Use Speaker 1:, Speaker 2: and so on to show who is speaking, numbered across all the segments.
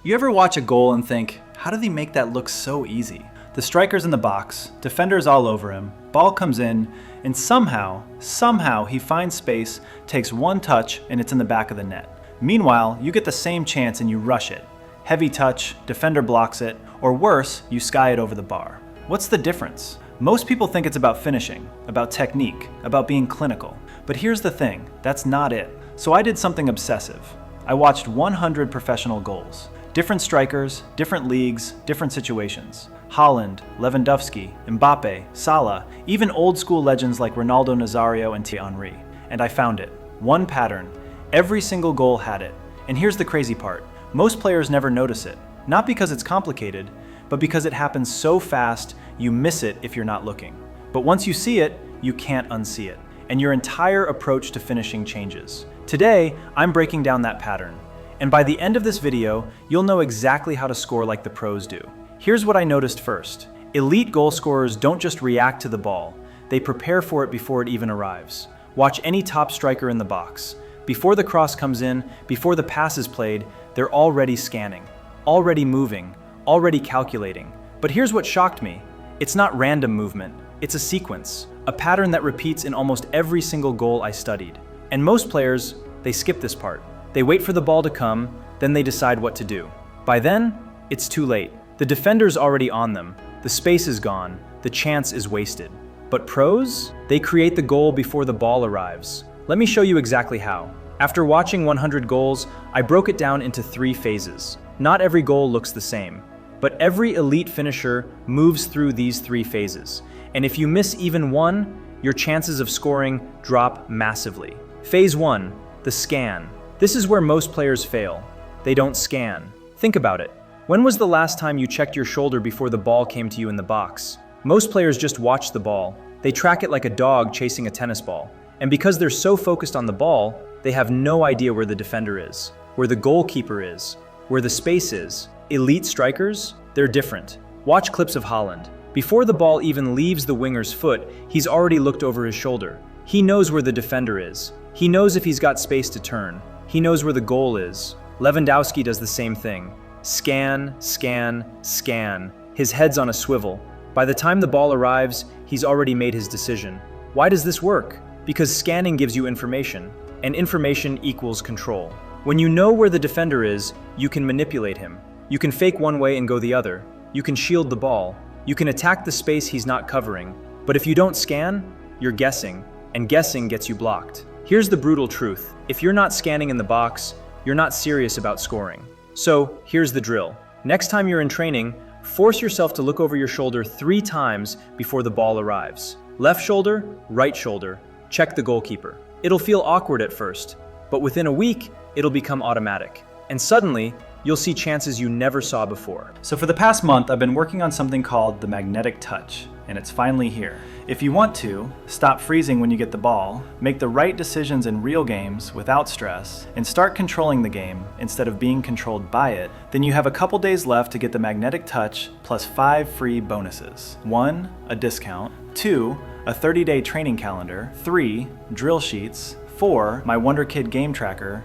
Speaker 1: You ever watch a goal and think, how do they make that look so easy? The striker's in the box, defenders all over him, ball comes in, and somehow he finds space, takes one touch, and it's in the back of the net. Meanwhile, you get the same chance and you rush it. Heavy touch, defender blocks it, or worse, you sky it over the bar. What's the difference? Most people think it's about finishing, about technique, about being clinical. But here's the thing, that's not it. So I did something obsessive. I watched 100 professional goals. Different strikers, different leagues, different situations. Haaland, Lewandowski, Mbappe, Salah, even old school legends like Ronaldo Nazario and Thierry Henry. And I found it. One pattern. Every single goal had it. And here's the crazy part. Most players never notice it. Not because it's complicated, but because it happens so fast, you miss it if you're not looking. But once you see it, you can't unsee it. And your entire approach to finishing changes. Today, I'm breaking down that pattern. And by the end of this video, you'll know exactly how to score like the pros do. Here's what I noticed first. Elite goal scorers don't just react to the ball, they prepare for it before it even arrives. Watch any top striker in the box. Before the cross comes in, before the pass is played, they're already scanning, already moving, already calculating. But here's what shocked me. It's not random movement, it's a sequence, a pattern that repeats in almost every single goal I studied. And most players, they skip this part. They wait for the ball to come, then they decide what to do. By then, it's too late. The defender's already on them, the space is gone, the chance is wasted. But pros? They create the goal before the ball arrives. Let me show you exactly how. After watching 100 goals, I broke it down into 3 phases. Not every goal looks the same, but every elite finisher moves through these 3 phases. And if you miss even one, your chances of scoring drop massively. Phase 1, the scan. This is where most players fail. They don't scan. Think about it. When was the last time you checked your shoulder before the ball came to you in the box? Most players just watch the ball. They track it like a dog chasing a tennis ball. And because they're so focused on the ball, they have no idea where the defender is, where the goalkeeper is, where the space is. Elite strikers? They're different. Watch clips of Haaland. Before the ball even leaves the winger's foot, he's already looked over his shoulder. He knows where the defender is. He knows if he's got space to turn. He knows where the goal is. Lewandowski does the same thing. Scan, scan, scan. His head's on a swivel. By the time the ball arrives, he's already made his decision. Why does this work? Because scanning gives you information, and information equals control. When you know where the defender is, you can manipulate him. You can fake one way and go the other. You can shield the ball. You can attack the space he's not covering. But if you don't scan, you're guessing, and guessing gets you blocked. Here's the brutal truth. If you're not scanning in the box, you're not serious about scoring. So here's the drill. Next time you're in training, force yourself to look over your shoulder 3 times before the ball arrives. Left shoulder, right shoulder. Check the goalkeeper. It'll feel awkward at first, but within a week, it'll become automatic. And suddenly, you'll see chances you never saw before. So for the past month, I've been working on something called the magnetic touch, and it's finally here. If you want to, stop freezing when you get the ball, make the right decisions in real games without stress, and start controlling the game instead of being controlled by it, then you have a couple days left to get the magnetic touch plus 5 free bonuses. 1, a discount. 2, a 30-day training calendar. 3, drill sheets. 4, my Wonder Kid game tracker.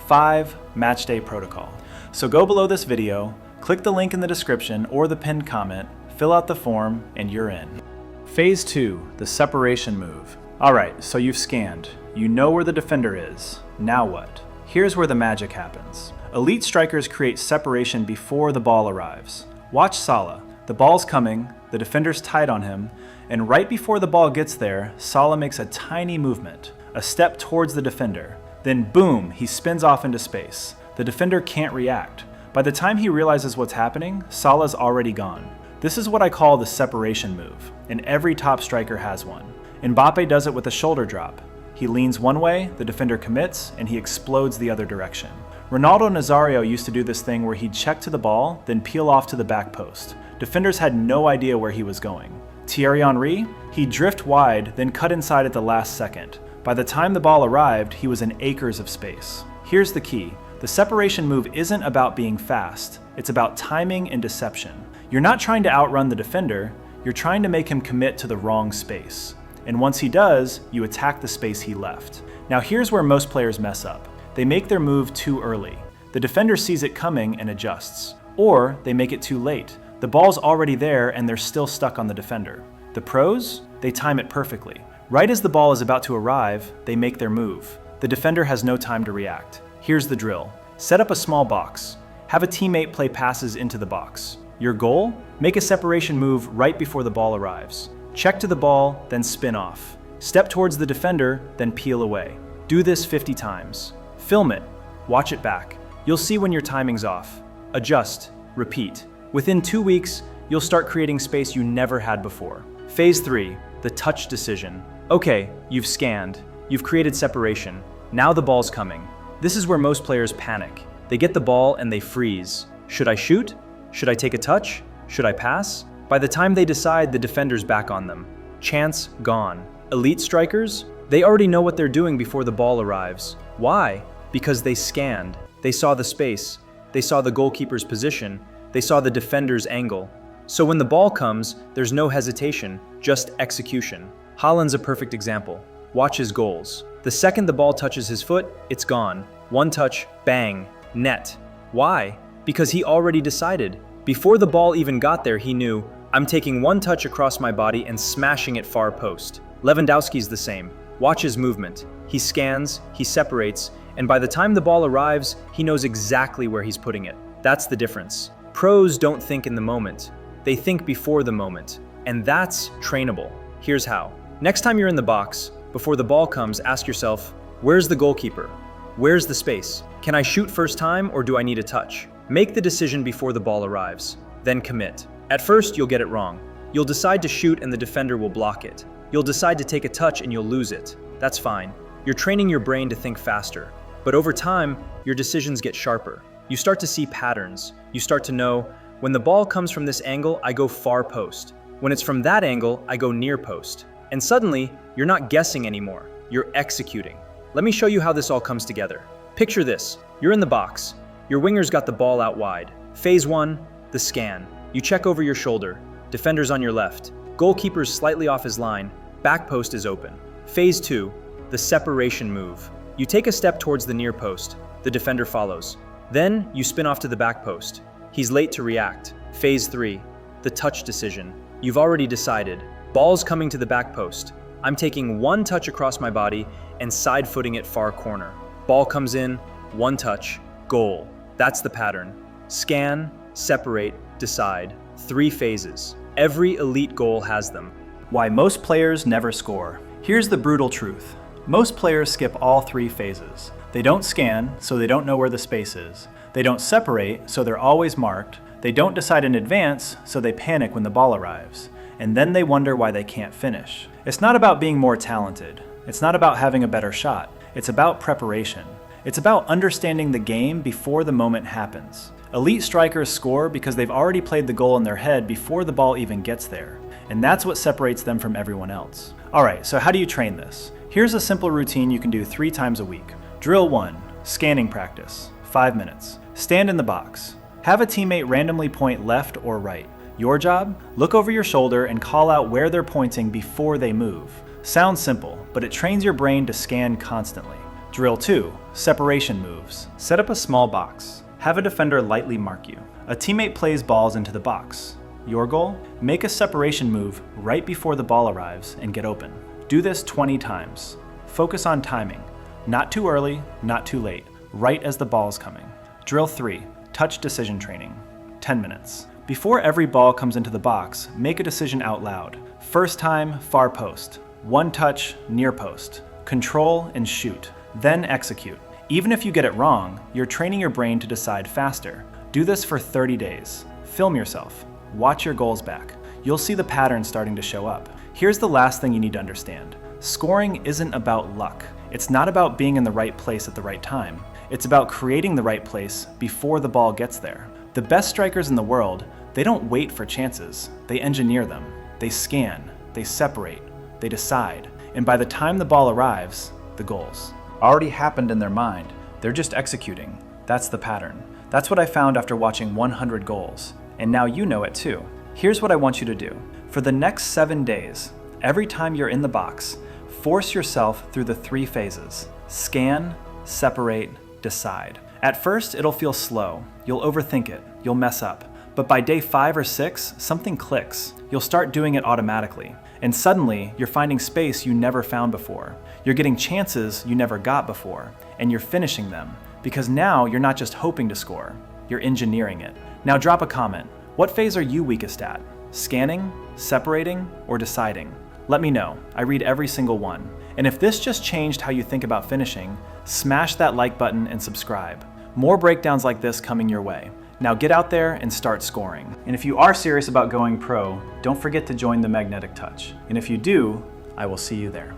Speaker 1: 5, matchday protocol. So go below this video, click the link in the description or the pinned comment, fill out the form, and you're in. Phase 2, the separation move. Alright, so you've scanned. You know where the defender is. Now what? Here's where the magic happens. Elite strikers create separation before the ball arrives. Watch Salah. The ball's coming, the defender's tight on him, and right before the ball gets there, Salah makes a tiny movement, a step towards the defender. Then boom, he spins off into space. The defender can't react. By the time he realizes what's happening, Salah's already gone. This is what I call the separation move, and every top striker has one. Mbappe does it with a shoulder drop. He leans one way, the defender commits, and he explodes the other direction. Ronaldo Nazario used to do this thing where he'd check to the ball, then peel off to the back post. Defenders had no idea where he was going. Thierry Henry? He'd drift wide, then cut inside at the last second. By the time the ball arrived, he was in acres of space. Here's the key. The separation move isn't about being fast. It's about timing and deception. You're not trying to outrun the defender, you're trying to make him commit to the wrong space. And once he does, you attack the space he left. Now here's where most players mess up. They make their move too early. The defender sees it coming and adjusts. Or they make it too late. The ball's already there and they're still stuck on the defender. The pros? They time it perfectly. Right as the ball is about to arrive, they make their move. The defender has no time to react. Here's the drill. Set up a small box. Have a teammate play passes into the box. Your goal? Make a separation move right before the ball arrives. Check to the ball, then spin off. Step towards the defender, then peel away. Do this 50 times. Film it. Watch it back. You'll see when your timing's off. Adjust. Repeat. Within 2 weeks, you'll start creating space you never had before. Phase 3, the touch decision. Okay, you've scanned. You've created separation. Now the ball's coming. This is where most players panic. They get the ball and they freeze. Should I shoot? Should I take a touch? Should I pass? By the time they decide, the defender's back on them. Chance gone. Elite strikers? They already know what they're doing before the ball arrives. Why? Because they scanned. They saw the space. They saw the goalkeeper's position. They saw the defender's angle. So when the ball comes, there's no hesitation, just execution. Haaland's a perfect example. Watch his goals. The second the ball touches his foot, it's gone. One touch, bang, net. Why? Because he already decided. Before the ball even got there, he knew, I'm taking one touch across my body and smashing it far post. Lewandowski's the same. Watch his movement. He scans, he separates, and by the time the ball arrives, he knows exactly where he's putting it. That's the difference. Pros don't think in the moment. They think before the moment. And that's trainable. Here's how. Next time you're in the box, before the ball comes, ask yourself, where's the goalkeeper? Where's the space? Can I shoot first time or do I need a touch? Make the decision before the ball arrives. Then commit. At first, you'll get it wrong. You'll decide to shoot and the defender will block it. You'll decide to take a touch and you'll lose it. That's fine. You're training your brain to think faster. But over time, your decisions get sharper. You start to see patterns. You start to know, when the ball comes from this angle, I go far post. When it's from that angle, I go near post. And suddenly, you're not guessing anymore. You're executing. Let me show you how this all comes together. Picture this. You're in the box. Your winger's got the ball out wide. Phase 1, the scan. You check over your shoulder. Defender's on your left. Goalkeeper's slightly off his line. Back post is open. Phase 2, the separation move. You take a step towards the near post. The defender follows. Then, you spin off to the back post. He's late to react. Phase 3, the touch decision. You've already decided. Ball's coming to the back post. I'm taking one touch across my body and side-footing it far corner. Ball comes in, one touch, goal. That's the pattern. Scan, separate, decide. 3 phases. Every elite goal has them.
Speaker 2: Why most players never score. Here's the brutal truth. Most players skip all 3 phases. They don't scan, so they don't know where the space is. They don't separate, so they're always marked. They don't decide in advance, so they panic when the ball arrives. And then they wonder why they can't finish. It's not about being more talented. It's not about having a better shot. It's about preparation. It's about understanding the game before the moment happens. Elite strikers score because they've already played the goal in their head before the ball even gets there. And that's what separates them from everyone else. Alright, so how do you train this? Here's a simple routine you can do 3 times a week. Drill 1, scanning practice, 5 minutes. Stand in the box. Have a teammate randomly point left or right. Your job? Look over your shoulder and call out where they're pointing before they move. Sounds simple, but it trains your brain to scan constantly. Drill 2, separation moves. Set up a small box. Have a defender lightly mark you. A teammate plays balls into the box. Your goal? Make a separation move right before the ball arrives and get open. Do this 20 times. Focus on timing. Not too early, not too late. Right as the ball's coming. Drill 3, touch decision training. 10 minutes. Before every ball comes into the box, make a decision out loud. First time, far post. One touch, near post. Control and shoot. Then execute. Even if you get it wrong, you're training your brain to decide faster. Do this for 30 days. Film yourself. Watch your goals back. You'll see the pattern starting to show up. Here's the last thing you need to understand. Scoring isn't about luck. It's not about being in the right place at the right time. It's about creating the right place before the ball gets there. The best strikers in the world, they don't wait for chances. They engineer them. They scan. They separate. They decide. And by the time the ball arrives, the goals already happened in their mind. They're just executing. That's the pattern. That's what I found after watching 100 goals. And now you know it too. Here's what I want you to do. For the next 7 days, every time you're in the box, force yourself through the 3 phases. Scan, separate, decide.
Speaker 1: At first, it'll feel slow. You'll overthink it. You'll mess up. But by day 5 or 6, something clicks. You'll start doing it automatically. And suddenly, you're finding space you never found before. You're getting chances you never got before. And you're finishing them. Because now you're not just hoping to score. You're engineering it. Now drop a comment. What phase are you weakest at? Scanning, separating, or deciding? Let me know. I read every single one. And if this just changed how you think about finishing, smash that like button and subscribe. More breakdowns like this coming your way. Now get out there and start scoring. And if you are serious about going pro, don't forget to join the Magnetic Touch. And if you do, I will see you there.